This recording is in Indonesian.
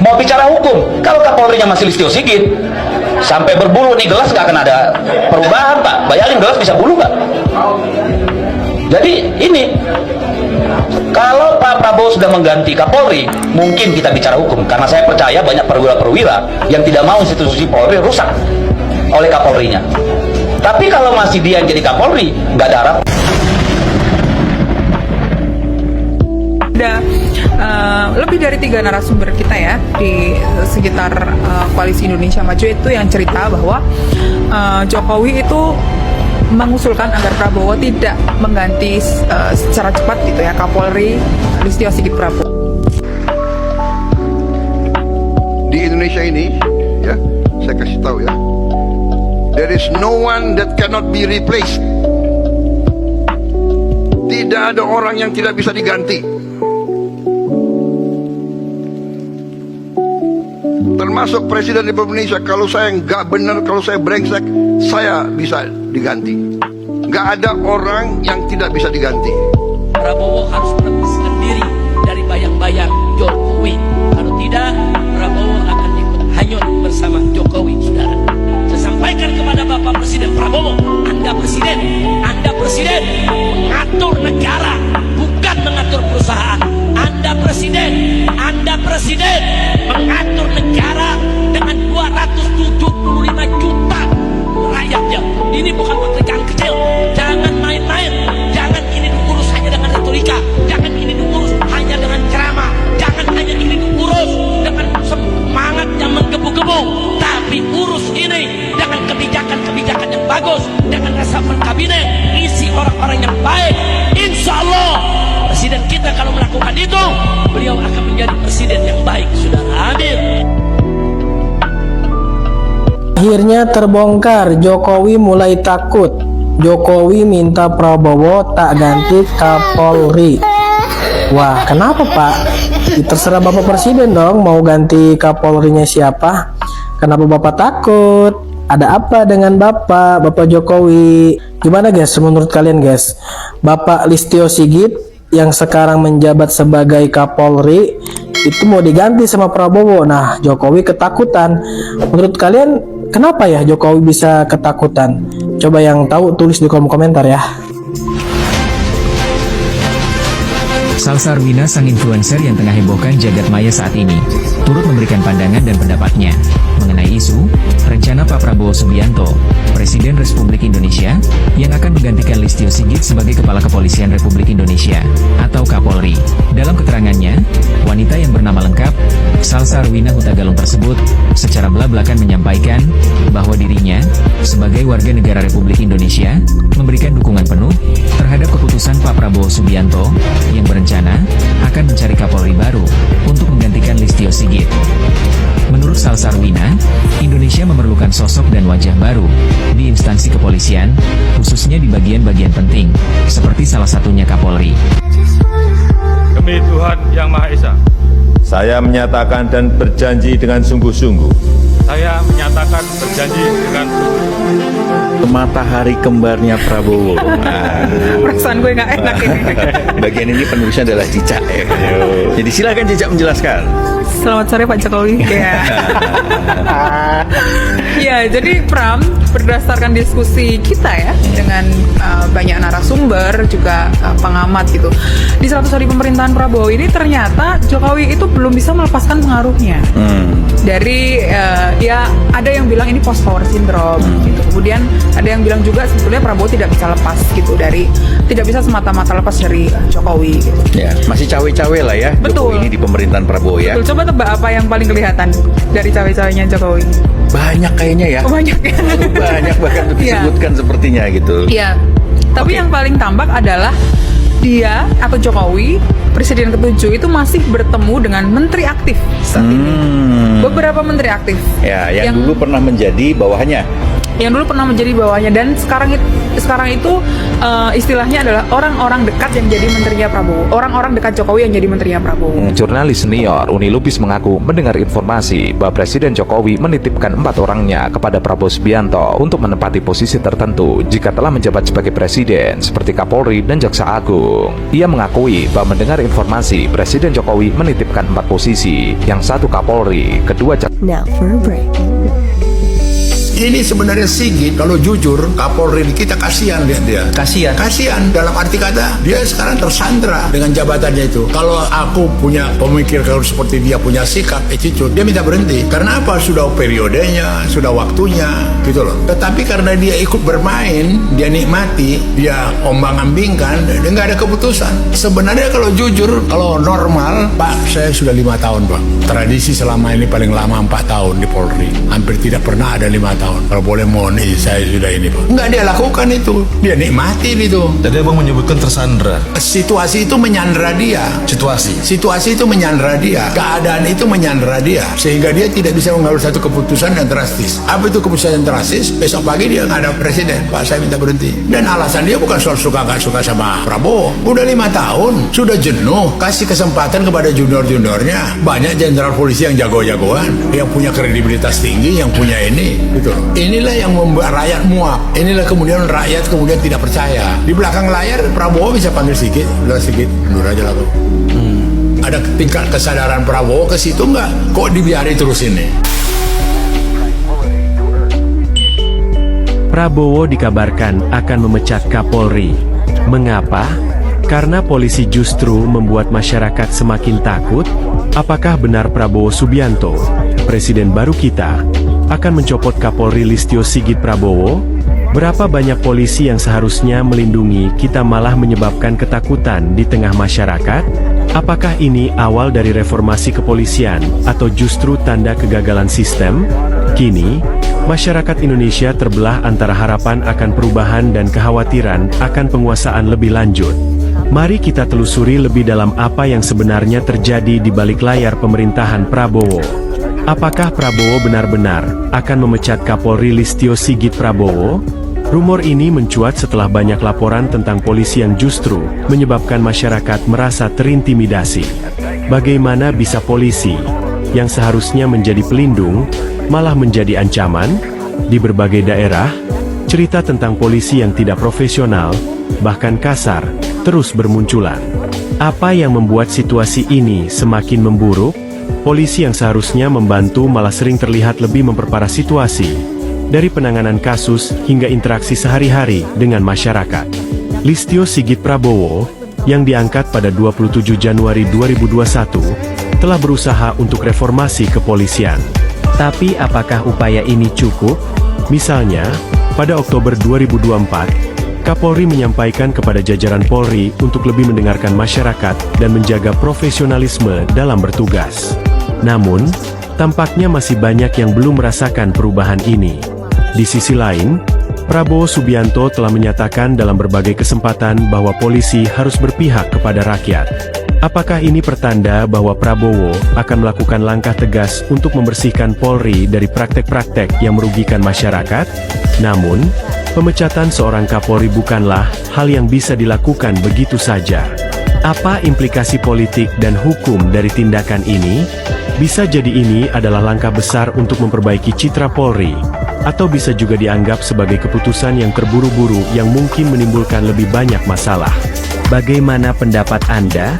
Mau bicara hukum, kalau Kapolrinya masih Listio Sigit, sampai berbulu nih gelas nggak akan ada perubahan, Pak. Bayangin gelas bisa bulu nggak? Jadi ini, kalau Pak Prabowo sudah mengganti Kapolri, mungkin kita bicara hukum. Karena saya percaya banyak perwira-perwira yang tidak mau institusi Polri rusak oleh Kapolrinya. Tapi kalau masih dia yang jadi Kapolri, nggak ada harapan. Ada lebih dari 3 narasumber kita ya di sekitar Koalisi Indonesia Maju itu yang cerita bahwa Jokowi itu mengusulkan agar Prabowo tidak mengganti secara cepat gitu ya Kapolri Listio Sigit Prabowo. Di Indonesia ini, ya, saya kasih tahu ya, there is no one that cannot be replaced. Tidak ada orang yang tidak bisa diganti. Termasuk Presiden Republik Indonesia. Kalau saya nggak benar, kalau saya brengsek, saya bisa diganti. Nggak ada orang yang tidak bisa diganti. Prabowo harus melepaskan diri dari bayang-bayang Jokowi. Kalau tidak, Prabowo akan ikut hanyut bersama Jokowi, saudara. Saya sampaikan kepada Bapak Presiden Prabowo, Anda presiden mengatur negara, bukan mengatur perusahaan. Anda presiden mengatur negara dengan 275 juta rakyatnya. Ini bukan pekerjaan kecil. Jangan main-main. Jangan ini diurus hanya dengan retorika. Jangan ini diurus hanya dengan ceramah. Jangan hanya ini diurus dengan semangat yang menggebu-gebu. Tapi urus ini dengan kebijakan-kebijakan yang bagus. Dengan reshuffle kabinet. Isi orang-orang yang baik. Insya Allah presiden kita kalau melakukan itu, beliau akan menjadi presiden yang baik, saudara. Amin. Akhirnya terbongkar, Jokowi mulai takut. Jokowi minta Prabowo tak ganti Kapolri. Wah, kenapa Pak? Terserah Bapak Presiden dong mau ganti Kapolrinya siapa. Kenapa Bapak takut? Ada apa dengan Bapak Jokowi? Gimana guys, menurut kalian guys? Bapak Listio Sigit yang sekarang menjabat sebagai Kapolri itu mau diganti sama Prabowo. Nah, Jokowi ketakutan. Menurut kalian kenapa ya Jokowi bisa ketakutan? Coba yang tahu tulis di kolom komentar ya. Salsa Arwina, sang influencer yang tengah hebohkan jagat maya saat ini, turut memberikan pandangan dan pendapatnya mengenai isu rencana Pak Prabowo Subianto, Presiden Republik Indonesia, yang akan menggantikan Listio Sigit sebagai Kepala Kepolisian Republik Indonesia atau Kapolri. Dalam keterangannya, wanita yang bernama lengkap Salsa Arwina Hutagalung tersebut secara belak-belakan menyampaikan bahwa dirinya sebagai warga negara Republik Indonesia memberikan dukungan penuh terhadap keputusan Pak Prabowo Subianto yang berencana akan mencari Kapolri baru untuk menggantikan Listio Sigit. Menurut Salsa Arwina, Indonesia memerlukan sosok dan wajah baru di instansi kepolisian, khususnya di bagian-bagian penting, seperti salah satunya Kapolri. Demi Tuhan Yang Maha Esa, saya menyatakan dan berjanji dengan sungguh-sungguh. saya menyatakan berjanji dengan matahari kembarnya Prabowo. Perasaan gue nggak enak ini. Bagian ini penulisnya adalah Cicak ya. Jadi silakan Cicak menjelaskan. Selamat sore Pak Jokowi. Ya. Ya, jadi Pram, berdasarkan diskusi kita ya dengan banyak narasumber juga pengamat gitu. Di 100 hari pemerintahan Prabowo ini ternyata Jokowi itu belum bisa melepaskan pengaruhnya. Dari ya ada yang bilang ini post power syndrome gitu. Kemudian ada yang bilang juga sebetulnya Prabowo tidak bisa lepas gitu dari, tidak bisa semata-mata lepas dari Jokowi gitu. Ya, masih cawe-cawe lah ya. Betul. Jokowi ini di pemerintahan Prabowo ya. Betul. Coba tebak apa yang paling kelihatan dari cawe-cawenya Jokowi? Banyak kayaknya ya. Banyak ya. Banyak bahkan disebutkan sepertinya gitu. Iya. Tapi yang paling tampak adalah dia atau Jokowi Presiden ke-7 itu masih bertemu dengan menteri aktif saat ini. Beberapa menteri aktif. Ya, yang dulu pernah menjadi bawahannya. Yang dulu pernah menjadi bawahnya dan sekarang itu sekarang itu istilahnya adalah orang-orang dekat yang jadi menterinya Prabowo, orang-orang dekat Jokowi yang jadi menterinya Prabowo. Jurnalis senior Uni Lubis mengaku mendengar informasi bahwa Presiden Jokowi menitipkan 4 orangnya kepada Prabowo Subianto untuk menempati posisi tertentu jika telah menjabat sebagai presiden seperti Kapolri dan Jaksa Agung. Ia mengakui bahwa mendengar informasi Presiden Jokowi menitipkan 4 posisi, yang satu Kapolri, kedua Now for a break. Ini sebenarnya Sigit, kalau jujur, Kapolri kita kasihan lihat dia. Kasihan dalam arti kata dia sekarang tersandra dengan jabatannya itu. Kalau aku punya pemikir kalau seperti dia punya sikap, attitude, dia minta berhenti. Karena apa? Sudah periodenya, sudah waktunya, gitu loh. Tetapi karena dia ikut bermain, dia nikmati, dia ombang-ambingkan, dia nggak ada keputusan. Sebenarnya kalau jujur, kalau normal, Pak, saya sudah 5 tahun, Pak. Tradisi selama ini paling lama 4 tahun di Polri. Hampir tidak pernah ada 5 tahun. Kalau boleh mohon saya sudah ini, Pak. Enggak dia lakukan itu. Dia nikmati itu. Tadi abang menyebutkan tersandra. Situasi itu menyandra dia. Situasi itu menyandra dia. Keadaan itu menyandra dia. Sehingga dia tidak bisa mengambil satu keputusan yang drastis. Apa itu keputusan yang drastis? Besok pagi dia nggak ada presiden. Pak, saya minta berhenti. Dan alasan dia bukan soal suka nggak suka sama Prabowo. Udah 5 tahun. Sudah jenuh. Kasih kesempatan kepada junior-juniornya. Banyak jenderal polisi yang jago-jagoan. Yang punya kredibilitas tinggi. Yang punya ini. Gitu. Inilah yang membuat rakyat muak. Inilah kemudian rakyat kemudian tidak percaya. Di belakang layar Prabowo bisa panggil Sigit, udah Sigit, mundur aja lah tuh. Ada tingkat kesadaran Prabowo ke situ nggak? Kok dibiarin terus ini? Prabowo dikabarkan akan memecat Kapolri. Mengapa? Karena polisi justru membuat masyarakat semakin takut. Apakah benar Prabowo Subianto, presiden baru kita, akan mencopot Kapolri Listio Sigit Prabowo? Berapa banyak polisi yang seharusnya melindungi kita malah menyebabkan ketakutan di tengah masyarakat? Apakah ini awal dari reformasi kepolisian atau justru tanda kegagalan sistem? Kini, masyarakat Indonesia terbelah antara harapan akan perubahan dan kekhawatiran akan penguasaan lebih lanjut. Mari kita telusuri lebih dalam apa yang sebenarnya terjadi di balik layar pemerintahan Prabowo. Apakah Prabowo benar-benar akan memecat Kapolri Listio Sigit Prabowo? Rumor ini mencuat setelah banyak laporan tentang polisi yang justru menyebabkan masyarakat merasa terintimidasi. Bagaimana bisa polisi yang seharusnya menjadi pelindung malah menjadi ancaman? Di berbagai daerah, cerita tentang polisi yang tidak profesional, bahkan kasar, terus bermunculan. Apa yang membuat situasi ini semakin memburuk? Polisi yang seharusnya membantu malah sering terlihat lebih memperparah situasi, dari penanganan kasus hingga interaksi sehari-hari dengan masyarakat. Listio Sigit Prabowo, yang diangkat pada 27 Januari 2021, telah berusaha untuk reformasi kepolisian. Tapi apakah upaya ini cukup? Misalnya, pada Oktober 2024, Kapolri menyampaikan kepada jajaran Polri untuk lebih mendengarkan masyarakat dan menjaga profesionalisme dalam bertugas. Namun, tampaknya masih banyak yang belum merasakan perubahan ini. Di sisi lain, Prabowo Subianto telah menyatakan dalam berbagai kesempatan bahwa polisi harus berpihak kepada rakyat. Apakah ini pertanda bahwa Prabowo akan melakukan langkah tegas untuk membersihkan Polri dari praktek-praktek yang merugikan masyarakat? Namun, pemecatan seorang Kapolri bukanlah hal yang bisa dilakukan begitu saja. Apa implikasi politik dan hukum dari tindakan ini? Bisa jadi ini adalah langkah besar untuk memperbaiki citra Polri, atau bisa juga dianggap sebagai keputusan yang terburu-buru yang mungkin menimbulkan lebih banyak masalah. Bagaimana pendapat Anda?